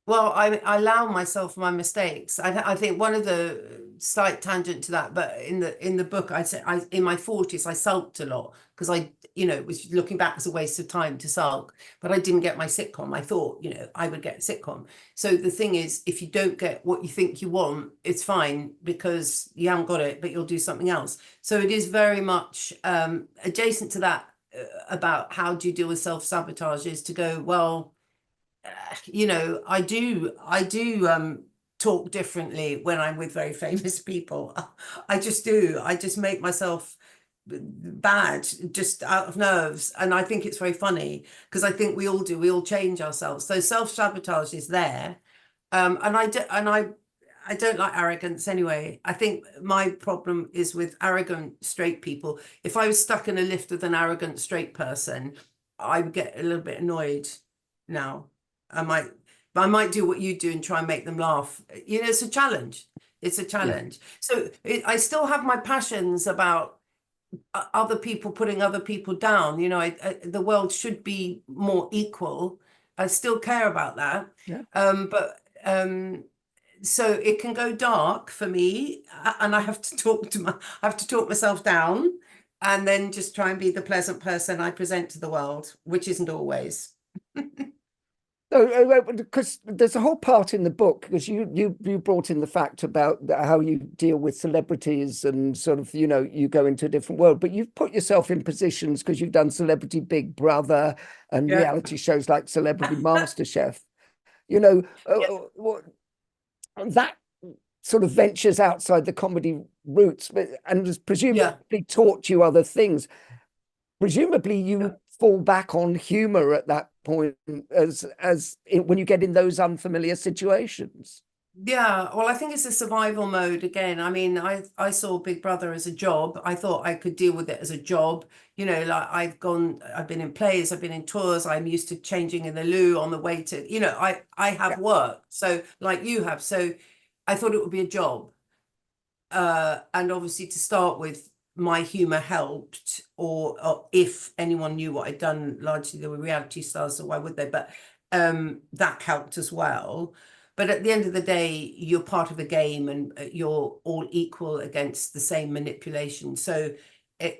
S2: Well, I allow myself my mistakes. I think one of the slight tangent to that, but in the book, I said I in my 40s I sulked a lot because I, you know, was looking back as a waste of time to sulk, but I didn't get my sitcom. I thought, you know, I would get a sitcom. So the thing is, if you don't get what you think you want, it's fine because you haven't got it, but you'll do something else. So it is very much adjacent to that about how do you deal with self-sabotage is to go, well, you know, I do talk differently when I'm with very famous people. I just do. I just make myself bad just out of nerves, and I think it's very funny because I think we all do. We all change ourselves. So self-sabotage is there. And I don't like arrogance anyway. I think my problem is with arrogant straight people. If I was stuck in a lift with an arrogant straight person, I would get a little bit annoyed now. I might I might do what you do and try and make them laugh. You know, it's a challenge. It's a
S1: Yeah.
S2: challenge. So I still have my passions about other people putting other people down. You know, the world should be more equal. I still care about that.
S1: Yeah.
S2: But so it can go dark for me, and I have to I have to talk myself down, and then just try and be the pleasant person I present to the world, which isn't always.
S1: No, because there's a whole part in the book, because you brought in the fact about how you deal with celebrities and sort of, you know, you go into a different world, but you've put yourself in positions because you've done Celebrity Big Brother and
S2: Yeah.
S1: reality shows like Celebrity MasterChef. You know,
S2: Yeah.
S1: that sort of ventures outside the comedy roots, but and has presumably taught you other things. Presumably, you fall back on humor at that point when you get in those unfamiliar situations.
S2: Yeah, well, I think it's a survival mode again. I mean, I saw Big Brother as a job. I thought I could deal with it as a job. You know, like I've been in plays, I've been in tours, I'm used to changing in the loo on the way to, you know, I have work. So like you have. So I thought it would be a job. And obviously to start with, my humor helped, or if anyone knew what I'd done, largely they were reality stars, so why would they? But that helped as well. But at the end of the day, you're part of a game, and you're all equal against the same manipulation. So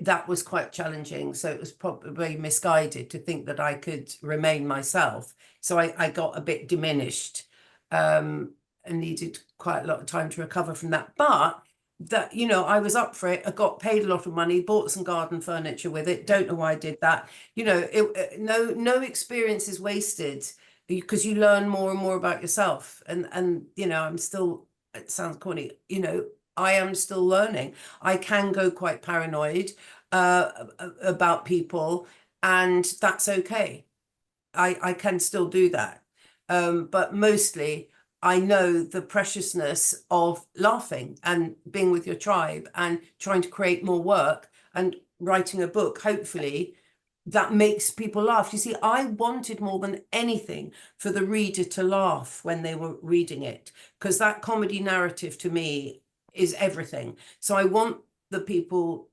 S2: that was quite challenging. So it was probably misguided to think that I could remain myself. So I got a bit diminished, and needed quite a lot of time to recover from that. But that, you know, I was up for it. I got paid a lot of money, bought some garden furniture with it. Don't know why I did that. You know, no experience is wasted, because you learn more and more about yourself. And you know, I'm still, it sounds corny, you know, I am still learning. I can go quite paranoid about people, and that's okay. I can still do that. But mostly I know the preciousness of laughing and being with your tribe and trying to create more work and writing a book, hopefully, that makes people laugh. You see, I wanted more than anything for the reader to laugh when they were reading it, because that comedy narrative to me is everything. So I want the people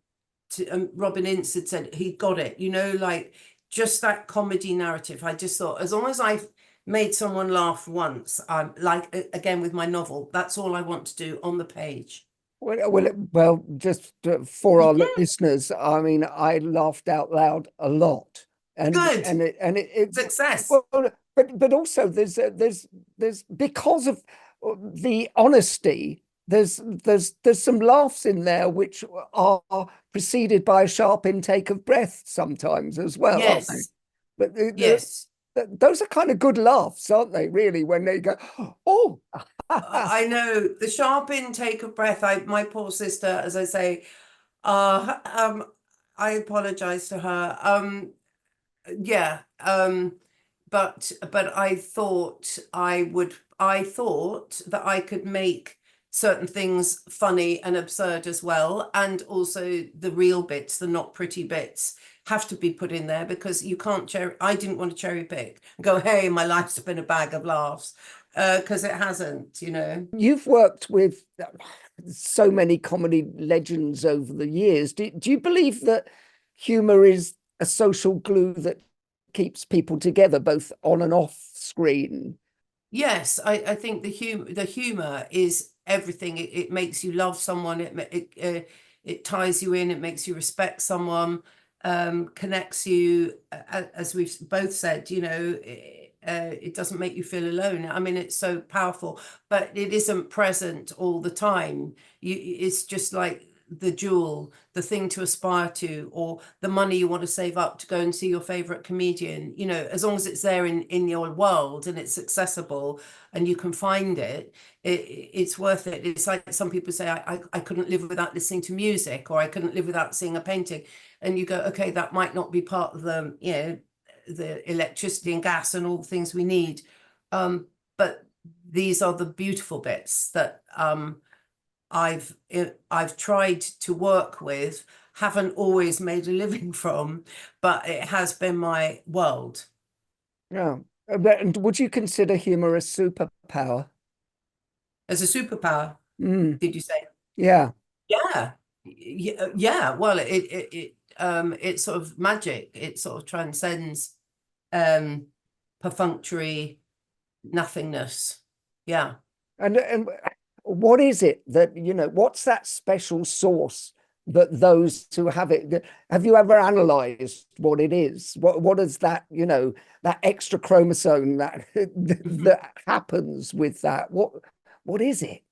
S2: to, Robin Ince had said he got it, you know, like just that comedy narrative. I just thought, as long as I've made someone laugh once, I'm like, again with my novel, that's all I want to do on the page.
S1: Well, just for our listeners, I mean, I laughed out loud a lot,
S2: Good.
S1: it
S2: Success.
S1: well, but also there's because of the honesty. There's some laughs in there which are preceded by a sharp intake of breath sometimes as well, aren't they?
S2: Yes.
S1: But
S2: Yes.
S1: those are kind of good laughs, aren't they? Really, when they go, oh.
S2: I know the sharp intake of breath. My poor sister, as I say, uh, um, I apologize to her. Yeah. But I thought that I could make certain things funny and absurd as well, and also the real bits, the not pretty bits, have to be put in there, because you can't I didn't want to cherry pick and go, hey, my life's been a bag of laughs, because it hasn't, you know.
S1: You've worked with so many comedy legends over the years. Do you believe that humor is a social glue that keeps people together, both on and off screen?
S2: Yes, I think the humor is everything. It makes you love someone. It ties you in. It makes you respect someone. Connects you. As we've both said, you know, it doesn't make you feel alone. I mean, it's so powerful, but it isn't present all the time. It's just like the jewel, the thing to aspire to, or the money you want to save up to go and see your favorite comedian. You know, as long as it's there in your world and it's accessible and you can find it's worth it. It's like some people say, I couldn't live without listening to music, or I couldn't live without seeing a painting. And you go, okay, that might not be part of the, you know, the electricity and gas and all the things we need. But these are the beautiful bits that I've tried to work with, haven't always made a living from, but it has been my world.
S1: Yeah. And would you consider humor a superpower?
S2: As a superpower,
S1: Mm,
S2: did you say?
S1: yeah.
S2: Yeah. Yeah. Well, it's sort of magic. It sort of transcends um perfunctory nothingness. Yeah.
S1: And what is it that, you know, what's that special sauce that those who have it, have you ever analyzed what it is? What is that, you know, that extra chromosome that that happens with that? What is it?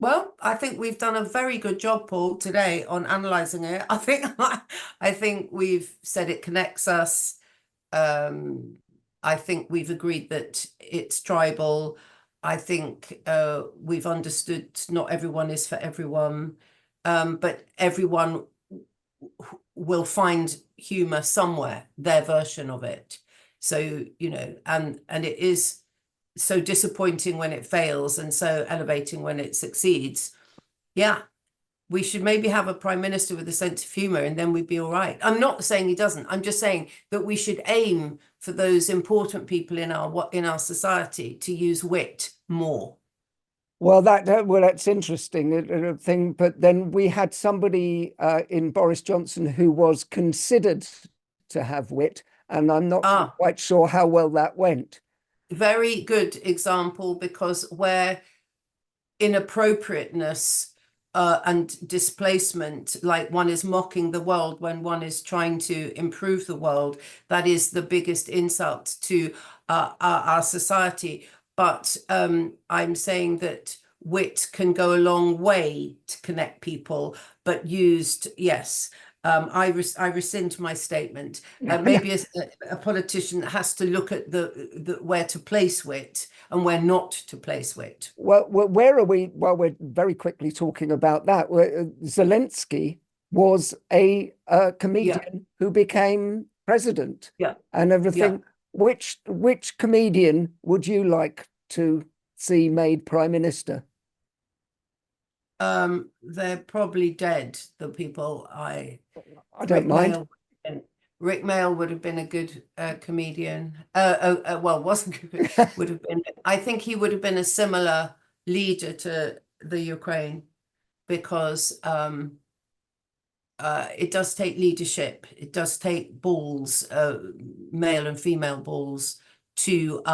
S2: Well, I think we've done a very good job, Paul, today on analyzing it. I think we've said it connects us. I think we've agreed that it's tribal. I think we've understood not everyone is for everyone, but everyone will find humor somewhere, their version of it. So, you know, and it is so disappointing when it fails and so elevating when it succeeds. Yeah, we should maybe have a prime minister with a sense of humor and then we'd be all right. I'm not saying he doesn't. I'm just saying that we should aim for those important people in our society to use wit more.
S1: Well, that's interesting thing. But then we had somebody in Boris Johnson who was considered to have wit, and I'm not quite sure how well that went.
S2: Very good example, because where inappropriateness and displacement, like one is mocking the world when one is trying to improve the world, that is the biggest insult to our society. But I'm saying that wit can go a long way to connect people, but used, yes. I rescind my statement. Maybe a politician has to look at the where to place wit and where not to place wit.
S1: Well, where are we? Well, we're very quickly talking about that. Zelensky was a comedian who became president, and everything. Which comedian would you like to see made prime minister?
S2: They're probably dead, the people
S1: I don't mind.
S2: Rick Mail would have been a good comedian. Well, wasn't good, would have been. I think he would have been a similar leader to the Ukraine, because it does take leadership. It does take balls, male and female balls, to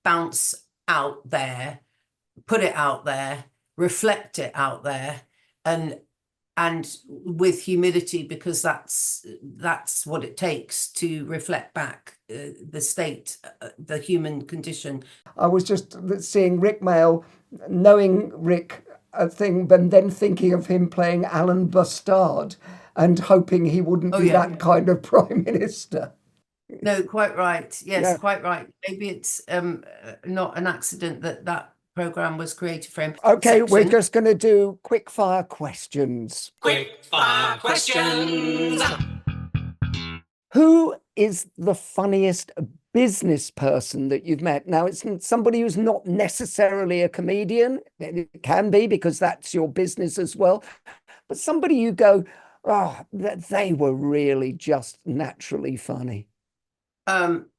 S2: bounce out there, put it out there, reflect it out there, and with humility, because that's what it takes to reflect back the state, the human condition.
S1: I was just seeing Rick Mail, knowing Rick a thing, but then thinking of him playing Alan Bustard and hoping he wouldn't be that kind of prime minister.
S2: No, quite right. Yes, quite right. Maybe it's not an accident that program was created for him.
S1: Okay, we're just going to do quick fire questions.
S3: Quick fire questions.
S1: Who is the funniest business person that you've met? Now, it's somebody who's not necessarily a comedian. It can be, because that's your business as well. But somebody you go, oh, they were really just naturally funny.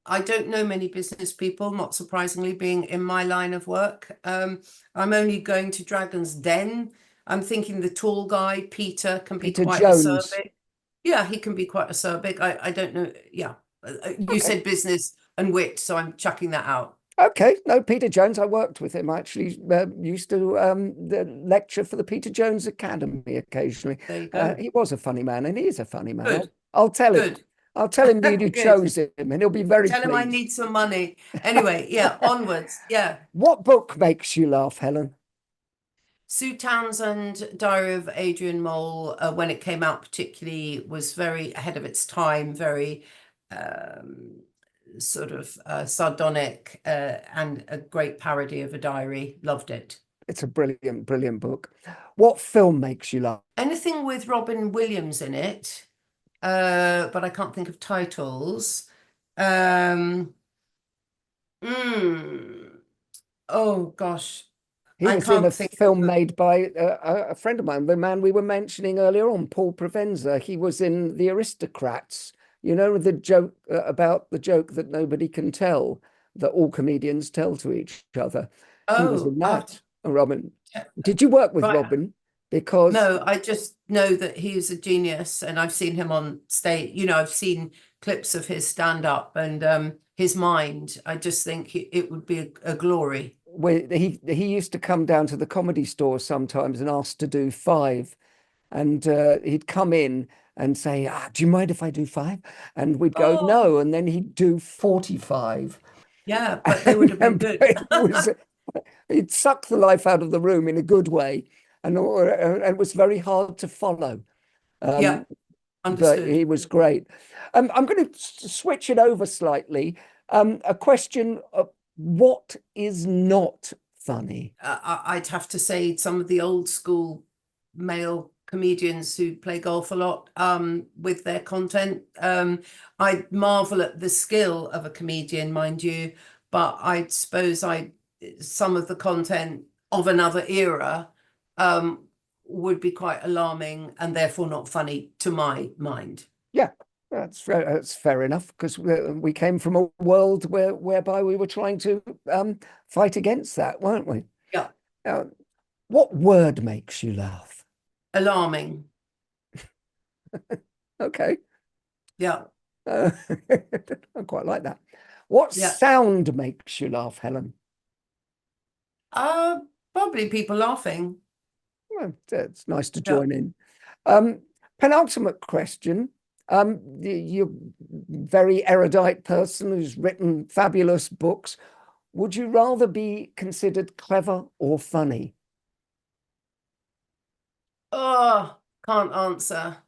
S2: I don't know many business people, not surprisingly, being in my line of work. I'm only going to Dragon's Den. I'm thinking the tall guy, Peter, can be quite acerbic. Yeah, he can be quite acerbic. I don't know. Yeah. You said business and wit, so I'm chucking that out.
S1: Okay. No, Peter Jones, I worked with him. I actually used to lecture for the Peter Jones Academy occasionally.
S2: There you go.
S1: He was a funny man, and he is a funny man.
S2: Good.
S1: I'll tell him. I'll tell him you chose him, and he'll be very pleased.
S2: Tell him I need some money. Anyway, yeah, onwards. Yeah.
S1: What book makes you laugh, Helen?
S2: Sue Townsend, Diary of Adrian Mole, when it came out particularly, was very ahead of its time, very sort of sardonic, and a great parody of a diary. Loved it.
S1: It's a brilliant, brilliant book. What film makes you laugh?
S2: Anything with Robin Williams in it. But I can't think of titles. Oh gosh.
S1: He was in a film made by a friend of mine, the man we were mentioning earlier on, Paul Provenza. He was in The Aristocrats. You know, the joke about the joke that nobody can tell, that all comedians tell to each other. He was in that, Robin. Did you work with Robin? Because
S2: no, I just know that he's a genius, and I've seen him on stage. You know, I've seen clips of his stand-up and his mind. I just think it would be a glory.
S1: He used to come down to the Comedy Store sometimes and ask to do 5, and he'd come in and say, do you mind if I do 5? And we'd go, no, and then he'd do 45.
S2: Yeah, but they would have been good.
S1: He'd suck the life out of the room in a good way. And it was very hard to follow.
S2: Yeah, understood.
S1: But he was great. I'm going to switch it over slightly. A question of what is not funny?
S2: I'd have to say some of the old school male comedians who play golf a lot with their content. I marvel at the skill of a comedian, mind you, but I suppose some of the content of another era would be quite alarming and therefore not funny to my mind.
S1: Yeah, that's fair enough, because we came from a world whereby we were trying to fight against that, weren't we?
S2: Yeah.
S1: What word makes you laugh?
S2: Alarming.
S1: Okay.
S2: Yeah.
S1: I quite like that. What sound makes you laugh, Helen?
S2: Probably people laughing.
S1: Well, it's nice to join in. Penultimate question. You're a very erudite person who's written fabulous books. Would you rather be considered clever or funny?
S2: Oh, can't answer.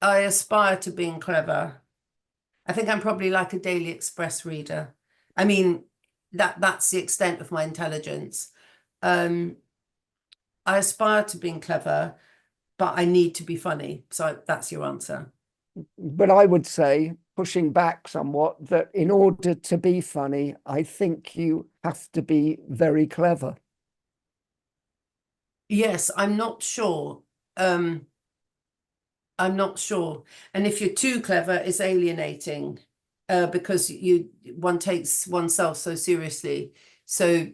S2: I aspire to being clever. I think I'm probably like a Daily Express reader. I mean, that's the extent of my intelligence. I aspire to being clever, but I need to be funny. So that's your answer.
S1: But I would say, pushing back somewhat, that in order to be funny, I think you have to be very clever.
S2: Yes, I'm not sure. I'm not sure. And if you're too clever, it's alienating because one takes oneself so seriously. So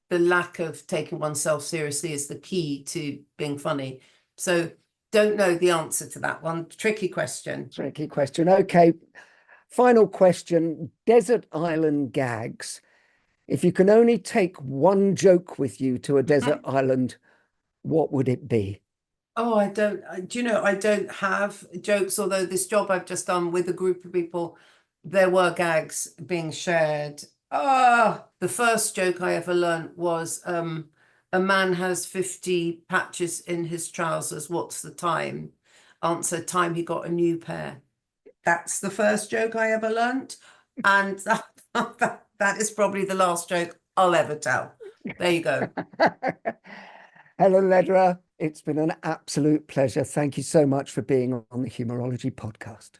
S2: the lack of taking oneself seriously is the key to being funny. So don't know the answer to that one. Tricky question.
S1: Tricky question. Okay. Final question. Desert island gags. If you can only take one joke with you to a desert island, what would it be?
S2: Oh, I don't have jokes, although this job I've just done with a group of people, there were gags being shared. The first joke I ever learned was a man has 50 patches in his trousers. What's the time? Answer, time he got a new pair. That's the first joke I ever learned. And that is probably the last joke I'll ever tell. There you go.
S1: Helen Lederer, it's been an absolute pleasure. Thank you so much for being on the Humourology podcast.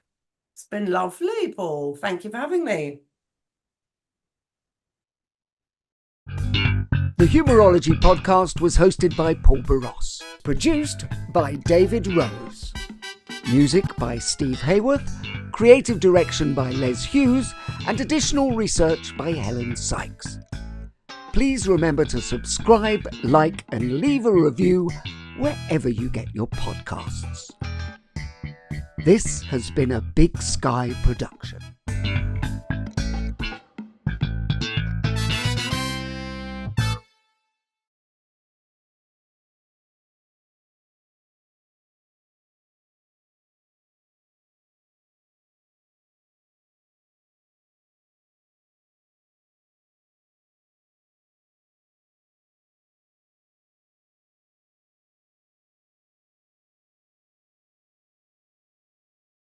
S2: It's been lovely, Paul. Thank you for having me.
S1: The Humourology podcast was hosted by Paul Barros, produced by David Rose, music by Steve Hayworth, creative direction by Les Hughes, and additional research by Helen Sykes. Please remember to subscribe, like, and leave a review wherever you get your podcasts. This has been a Big Sky production.